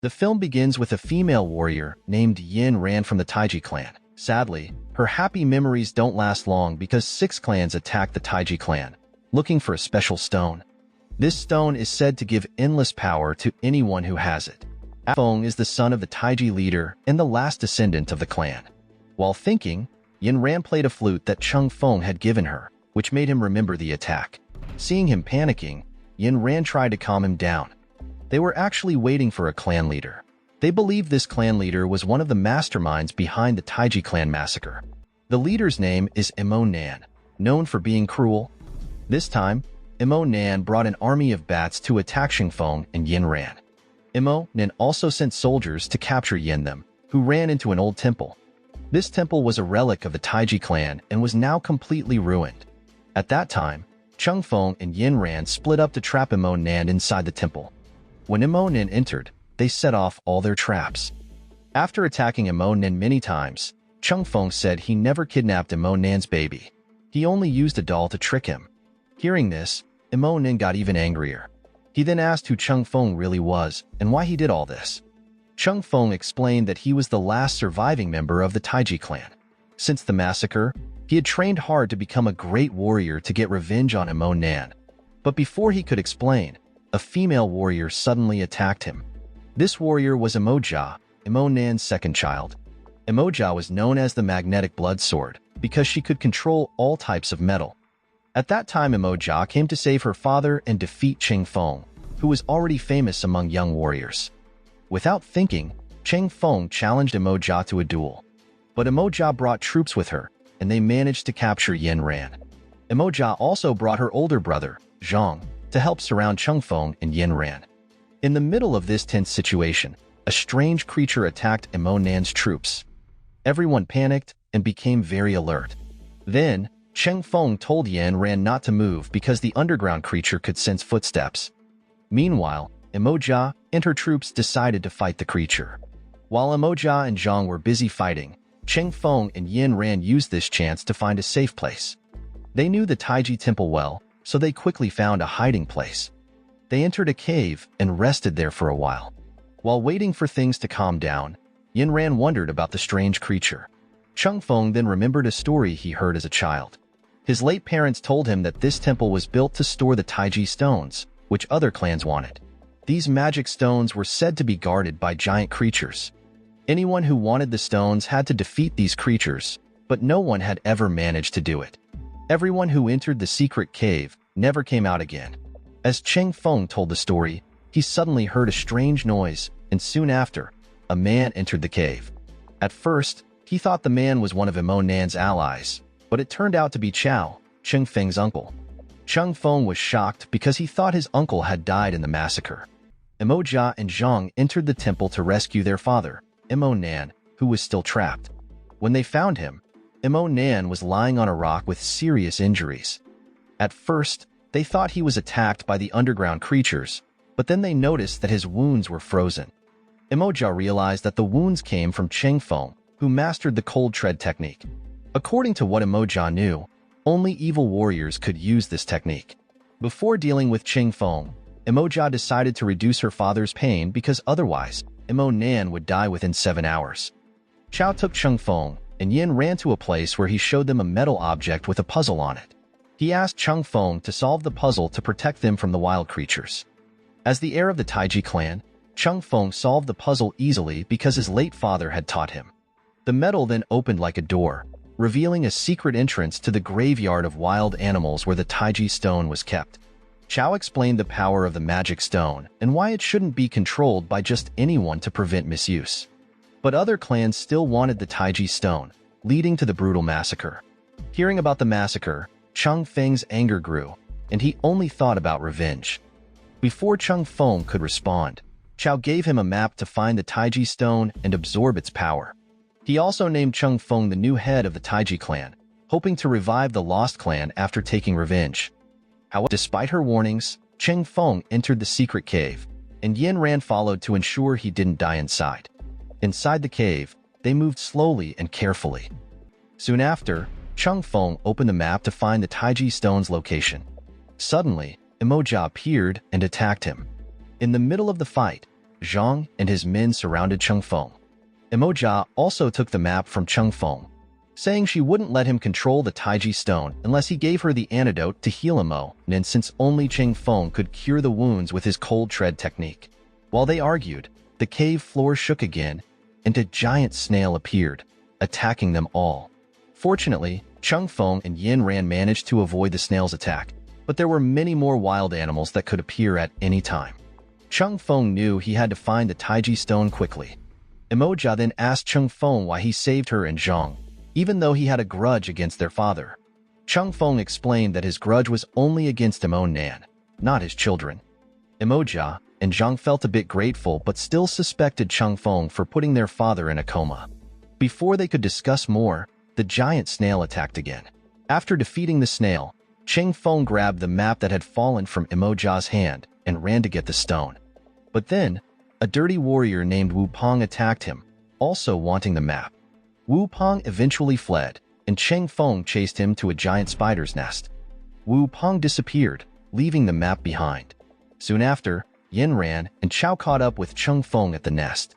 The film begins with a female warrior named Yin Ran from the Taiji clan. Sadly, her happy memories don't last long because 6 clans attack the Taiji clan, looking for a special stone. This stone is said to give endless power to anyone who has it. Feng is the son of the Taiji leader and the last descendant of the clan. While thinking, Yin Ran played a flute that Chung Feng had given her, which made him remember the attack. Seeing him panicking, Yin Ran tried to calm him down. They were actually waiting for a clan leader. They believed this clan leader was one of the masterminds behind the Taiji clan massacre. The leader's name is Imo Nan, known for being cruel. This time, Imo Nan brought an army of bats to attack Chung Feng and Yin Ran. Imo Nan also sent soldiers to capture Yin them, who ran into an old temple. This temple was a relic of the Taiji clan and was now completely ruined. At that time, Chung Feng and Yin Ran split up to trap Imo Nan inside the temple. When Imo Nan entered, they set off all their traps. After attacking Imo Nan many times, Chung Feng said he never kidnapped Imo Nan's baby. He only used a doll to trick him. Hearing this, Imo Nan got even angrier. He then asked who Chung Feng really was and why he did all this. Chung Feng explained that he was the last surviving member of the Taiji clan. Since the massacre, he had trained hard to become a great warrior to get revenge on Imo Nan. But before he could explain, a female warrior suddenly attacked him. This warrior was Imoja, Imo Nan's second child. Imoja was known as the magnetic blood sword because she could control all types of metal. At that time, Imoja came to save her father and defeat Chung Feng, who was already famous among young warriors. Without thinking, Chung Feng challenged Imoja to a duel. But Imoja brought troops with her, and they managed to capture Yin Ran. Imoja also brought her older brother, Zhang, to help surround Chung Feng and Yin Ran. In the middle of this tense situation, a strange creature attacked Imo Nan's troops. Everyone panicked and became very alert. Then, Chung Feng told Yin Ran not to move because the underground creature could sense footsteps. Meanwhile, Imoja and her troops decided to fight the creature. While Imoja and Zhang were busy fighting, Chung Feng and Yin Ran used this chance to find a safe place. They knew the Taiji temple well, so they quickly found a hiding place. They entered a cave and rested there for a while. While waiting for things to calm down, Yin Ran wondered about the strange creature. Chung Feng then remembered a story he heard as a child. His late parents told him that this temple was built to store the Taiji stones, which other clans wanted. These magic stones were said to be guarded by giant creatures. Anyone who wanted the stones had to defeat these creatures, but no one had ever managed to do it. Everyone who entered the secret cave never came out again. As Chung Feng told the story, he suddenly heard a strange noise, and soon after, a man entered the cave. At first, he thought the man was one of Imo Nan's allies, but it turned out to be Chao, Chung Feng's uncle. Chung Feng was shocked because he thought his uncle had died in the massacre. Imoja and Zhang entered the temple to rescue their father, Imo Nan, who was still trapped. When they found him, Imo Nan was lying on a rock with serious injuries. At first, they thought he was attacked by the underground creatures, but then they noticed that his wounds were frozen. Imoja realized that the wounds came from Chung Feng, who mastered the cold tread technique. According to what Imoja knew, only evil warriors could use this technique. Before dealing with Chung Feng, Imoja decided to reduce her father's pain because otherwise, Imo Nan would die within 7 hours. Chao took Chung Feng, and Yin ran to a place where he showed them a metal object with a puzzle on it. He asked Chung Feng to solve the puzzle to protect them from the wild creatures. As the heir of the Taiji clan, Chung Feng solved the puzzle easily because his late father had taught him. The metal then opened like a door, revealing a secret entrance to the graveyard of wild animals where the Taiji stone was kept. Chao explained the power of the magic stone and why it shouldn't be controlled by just anyone to prevent misuse. But other clans still wanted the Taiji stone, leading to the brutal massacre. Hearing about the massacre, Chung Feng's anger grew, and he only thought about revenge. Before Chung Feng could respond, Chao gave him a map to find the Taiji stone and absorb its power. He also named Chung Feng the new head of the Taiji clan, hoping to revive the lost clan after taking revenge. However, despite her warnings, Chung Feng entered the secret cave, and Yin Ran followed to ensure he didn't die inside. Inside the cave, they moved slowly and carefully. Soon after, Chung Feng opened the map to find the Taiji stone's location. Suddenly, Imoja appeared and attacked him. In the middle of the fight, Zhang and his men surrounded Cheng Feng. Emojia also took the map from Cheng Feng, saying she wouldn't let him control the Taiji stone unless he gave her the antidote to heal Emo, and since only Cheng Feng could cure the wounds with his cold tread technique. While they argued, the cave floor shook again, and a giant snail appeared, attacking them all. Fortunately, Cheng Feng and Yin Ran managed to avoid the snail's attack, but there were many more wild animals that could appear at any time. Cheng Feng knew he had to find the Taiji stone quickly. Emojia then asked Cheng Feng why he saved her and Zhang, even though he had a grudge against their father. Cheng Feng explained that his grudge was only against Emo Nan, not his children. Emojia and Zhang felt a bit grateful but still suspected Cheng Feng for putting their father in a coma. Before they could discuss more, the giant snail attacked again. After defeating the snail, Cheng Feng grabbed the map that had fallen from Emojia's hand and ran to get the stone. But then, a dirty warrior named Wu Pong attacked him, also wanting the map. Wu Pong eventually fled, and Cheng Feng chased him to a giant spider's nest. Wu Pong disappeared, leaving the map behind. Soon after, Yin Ran and Chao caught up with Cheng Feng at the nest.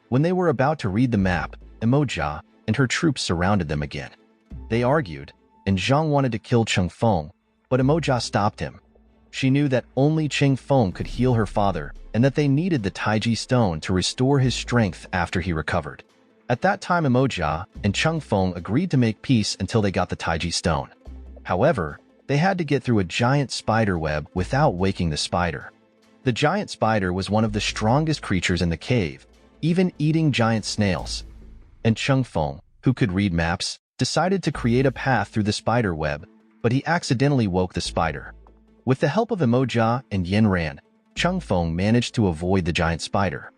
When they were about to read the map, Emojia and her troops surrounded them again. They argued, and Zhang wanted to kill Cheng Feng, but Emojia stopped him. She knew that only Cheng Feng could heal her father and that they needed the Taiji stone to restore his strength after he recovered. At that time, Emojia and Cheng Feng agreed to make peace until they got the Taiji stone. However, they had to get through a giant spider web without waking the spider. The giant spider was one of the strongest creatures in the cave, even eating giant snails. And Cheng Feng, who could read maps, decided to create a path through the spider web, but he accidentally woke the spider. With the help of Emojia and Yin Ran, Cheng Feng managed to avoid the giant spider.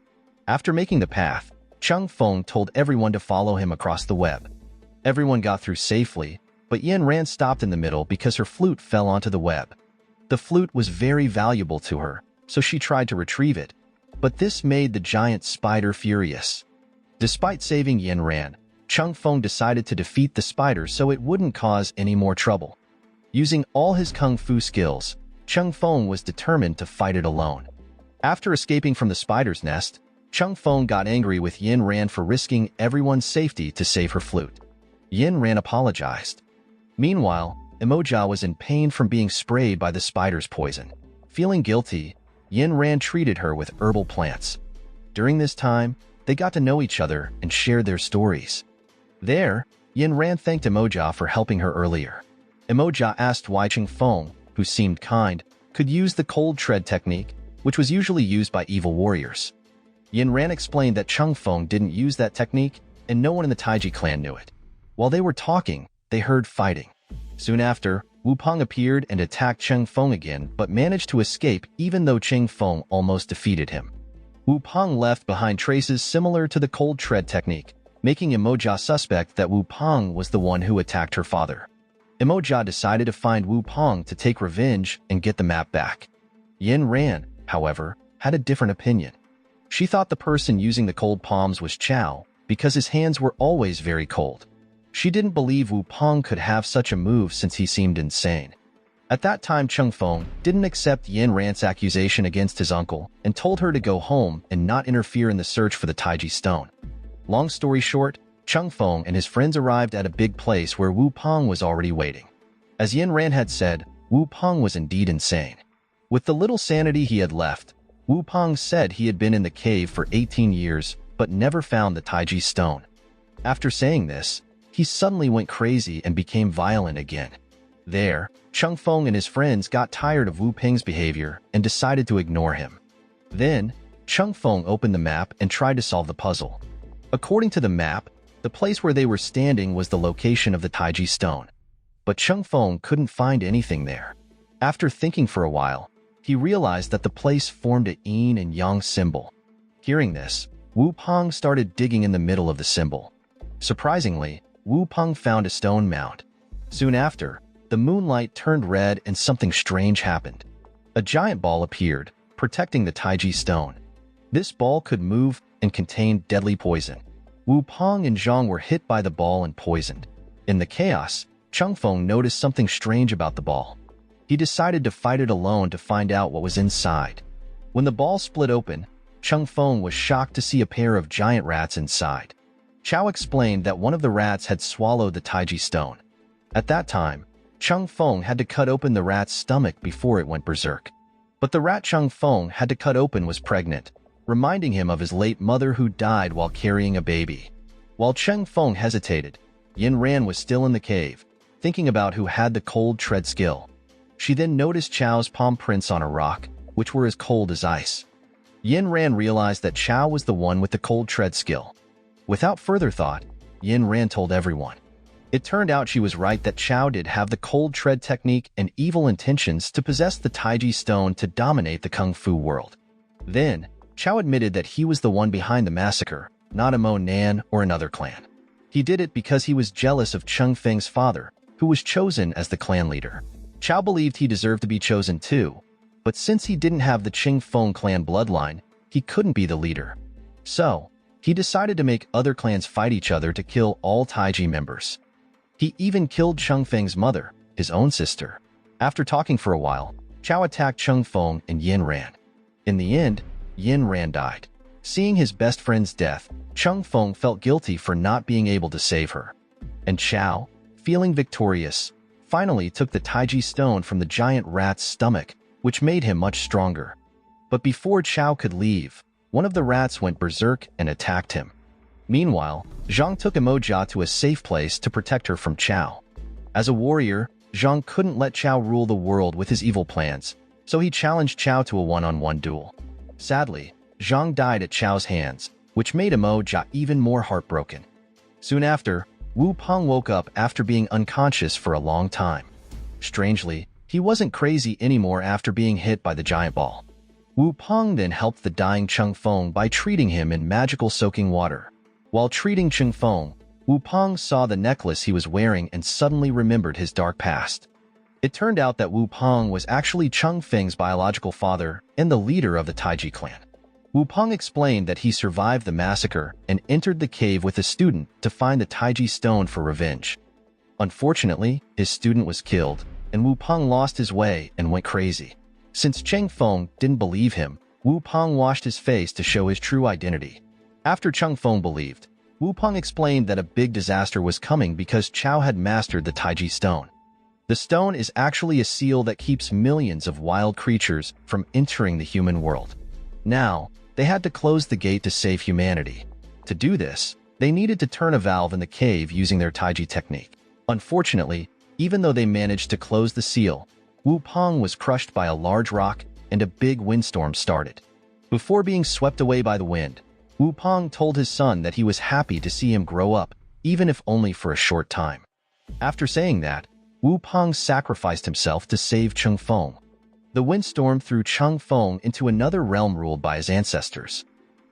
After making the path, Cheng Feng told everyone to follow him across the web. Everyone got through safely, but Yin Ran stopped in the middle because her flute fell onto the web. The flute was very valuable to her, so she tried to retrieve it, but this made the giant spider furious. Despite saving Yin Ran, Cheng Feng decided to defeat the spider so it wouldn't cause any more trouble. Using all his kung fu skills, Cheng Feng was determined to fight it alone. After escaping from the spider's nest, Cheng Feng got angry with Yin Ran for risking everyone's safety to save her flute. Yin Ran apologized. Meanwhile, Emojia was in pain from being sprayed by the spider's poison. Feeling guilty, Yin Ran treated her with herbal plants. During this time, they got to know each other and shared their stories. There, Yin Ran thanked Emojia for helping her earlier. Emojia asked why Cheng Feng, who seemed kind, could use the cold tread technique, which was usually used by evil warriors. Yin Ran explained that Cheng Feng didn't use that technique, and no one in the Taiji clan knew it. While they were talking, they heard fighting. Soon after, Wu Pong appeared and attacked Cheng Feng again, but managed to escape even though Cheng Feng almost defeated him. Wu Pong left behind traces similar to the cold tread technique, making Emojia suspect that Wu Pong was the one who attacked her father. Emojia decided to find Wu Pong to take revenge and get the map back. Yin Ran, however, had a different opinion. She thought the person using the cold palms was Chao, because his hands were always very cold. She didn't believe Wu Pong could have such a move since he seemed insane. At that time, Cheng Feng didn't accept Yin Ran's accusation against his uncle and told her to go home and not interfere in the search for the Taiji stone. Long story short, Cheng Feng and his friends arrived at a big place where Wu Pong was already waiting. As Yin Ran had said, Wu Pong was indeed insane. With the little sanity he had left, Wu Pong said he had been in the cave for 18 years but never found the Taiji stone. After saying this, he suddenly went crazy and became violent again. There, Cheng Feng and his friends got tired of Wu Ping's behavior and decided to ignore him. Then, Cheng Feng opened the map and tried to solve the puzzle. According to the map, the place where they were standing was the location of the Taiji stone. But Cheng Feng couldn't find anything there. After thinking for a while, he realized that the place formed a yin and yang symbol. Hearing this, Wu Pong started digging in the middle of the symbol. Surprisingly, Wu Pong found a stone mound. Soon after, the moonlight turned red and something strange happened. A giant ball appeared, protecting the Taiji stone. This ball could move and contained deadly poison. Wu Pong and Zhang were hit by the ball and poisoned. In the chaos, Cheng Feng noticed something strange about the ball. He decided to fight it alone to find out what was inside. When the ball split open, Chung Feng was shocked to see a pair of giant rats inside. Chow explained that one of the rats had swallowed the Taiji stone. At that time, Chung Feng had to cut open the rat's stomach before it went berserk. But the rat Chung Feng had to cut open was pregnant, reminding him of his late mother who died while carrying a baby. While Chung Feng hesitated, Yin Ran was still in the cave, thinking about who had the cold tread skill. She then noticed Chow's palm prints on a rock, which were as cold as ice. Yin Ran realized that Chow was the one with the cold tread skill. Without further thought, Yin Ran told everyone. It turned out she was right that Chow did have the cold tread technique and evil intentions to possess the Taiji stone to dominate the Kung Fu world. Then, Chow admitted that he was the one behind the massacre, not Mo Nan or another clan. He did it because he was jealous of Chung Feng's father, who was chosen as the clan leader. Chow believed he deserved to be chosen too, but since he didn't have the Ching Feng clan bloodline, he couldn't be the leader. So, he decided to make other clans fight each other to kill all Taiji members. He even killed Chung Feng's mother, his own sister. After talking for a while, Chow attacked Chung Feng and Yin Ran. In the end, Yin Ran died. Seeing his best friend's death, Chung Feng felt guilty for not being able to save her. And Chow, feeling victorious, finally took the Taiji stone from the giant rat's stomach, which made him much stronger. But before Chow could leave, one of the rats went berserk and attacked him. Meanwhile, Zhang took Emoja to a safe place to protect her from Chow. As a warrior, Zhang couldn't let Chow rule the world with his evil plans, so he challenged Chow to a one-on-one duel. Sadly, Zhang died at Chow's hands, which made Emoja even more heartbroken. Soon after, Wu Peng woke up after being unconscious for a long time. Strangely, he wasn't crazy anymore after being hit by the giant ball. Wu Peng then helped the dying Chung Feng by treating him in magical soaking water. While treating Chung Feng, Wu Peng saw the necklace he was wearing and suddenly remembered his dark past. It turned out that Wu Peng was actually Chung Feng's biological father and the leader of the Taiji clan. Wu Peng explained that he survived the massacre and entered the cave with a student to find the Taiji stone for revenge. Unfortunately, his student was killed, and Wu Peng lost his way and went crazy. Since Cheng Feng didn't believe him, Wu Peng washed his face to show his true identity. After Chung Feng believed, Wu Peng explained that a big disaster was coming because Chow had mastered the Taiji stone. The stone is actually a seal that keeps millions of wild creatures from entering the human world. Now, they had to close the gate to save humanity. To do this, they needed to turn a valve in the cave using their Taiji technique. Unfortunately, even though they managed to close the seal, Wu Peng was crushed by a large rock and a big windstorm started. Before being swept away by the wind, Wu Peng told his son that he was happy to see him grow up, even if only for a short time. After saying that, Wu Peng sacrificed himself to save Chung Feng. The windstorm threw Chung Feng into another realm ruled by his ancestors.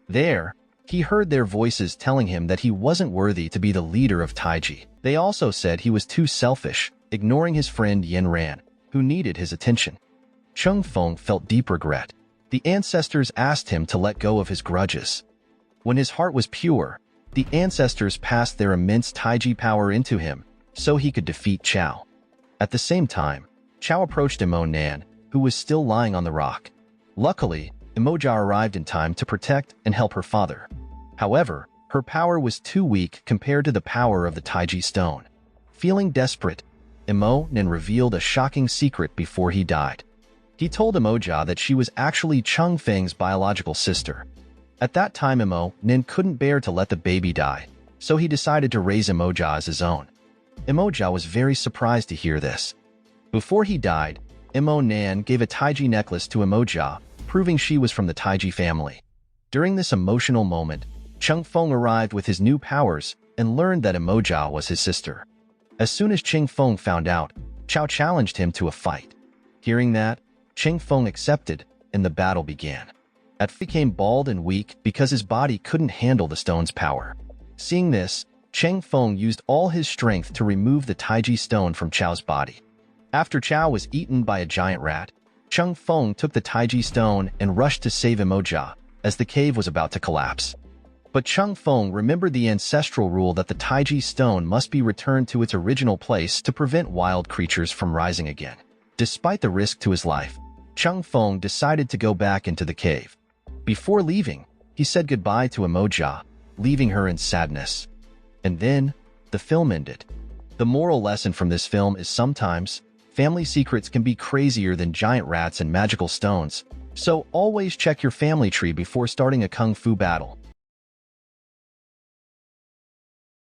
There, he heard their voices telling him that he wasn't worthy to be the leader of Taiji. They also said he was too selfish, ignoring his friend Yin Ran, who needed his attention. Chung Feng felt deep regret. The ancestors asked him to let go of his grudges. When his heart was pure, the ancestors passed their immense Taiji power into him, so he could defeat Chow. At the same time, Chow approached Mo Nan, who was still lying on the rock. Luckily, Emoja arrived in time to protect and help her father. However, her power was too weak compared to the power of the Taiji stone. Feeling desperate, Mo Nan revealed a shocking secret before he died. He told Emoja that she was actually Chung Feng's biological sister. At that time, Mo Nan couldn't bear to let the baby die, so he decided to raise Emoja as his own. Emoja was very surprised to hear this. Before he died, Mo Nan gave a Taiji necklace to Emoja, proving she was from the Taiji family. During this emotional moment, Chung Feng arrived with his new powers and learned that Emoja was his sister. As soon as Ching Feng found out, Chow challenged him to a fight. Hearing that, Ching Feng accepted, and the battle began. At became bald and weak because his body couldn't handle the stone's power. Seeing this, Cheng Feng used all his strength to remove the Taiji stone from Chow's body. After Chow was eaten by a giant rat, Chung Feng took the Taiji stone and rushed to save Emoja, as the cave was about to collapse. But Chung Feng remembered the ancestral rule that the Taiji stone must be returned to its original place to prevent wild creatures from rising again. Despite the risk to his life, Chung Feng decided to go back into the cave. Before leaving, he said goodbye to Emoja, leaving her in sadness. And then, the film ended. The moral lesson from this film is sometimes, family secrets can be crazier than giant rats and magical stones, so always check your family tree before starting a kung fu battle.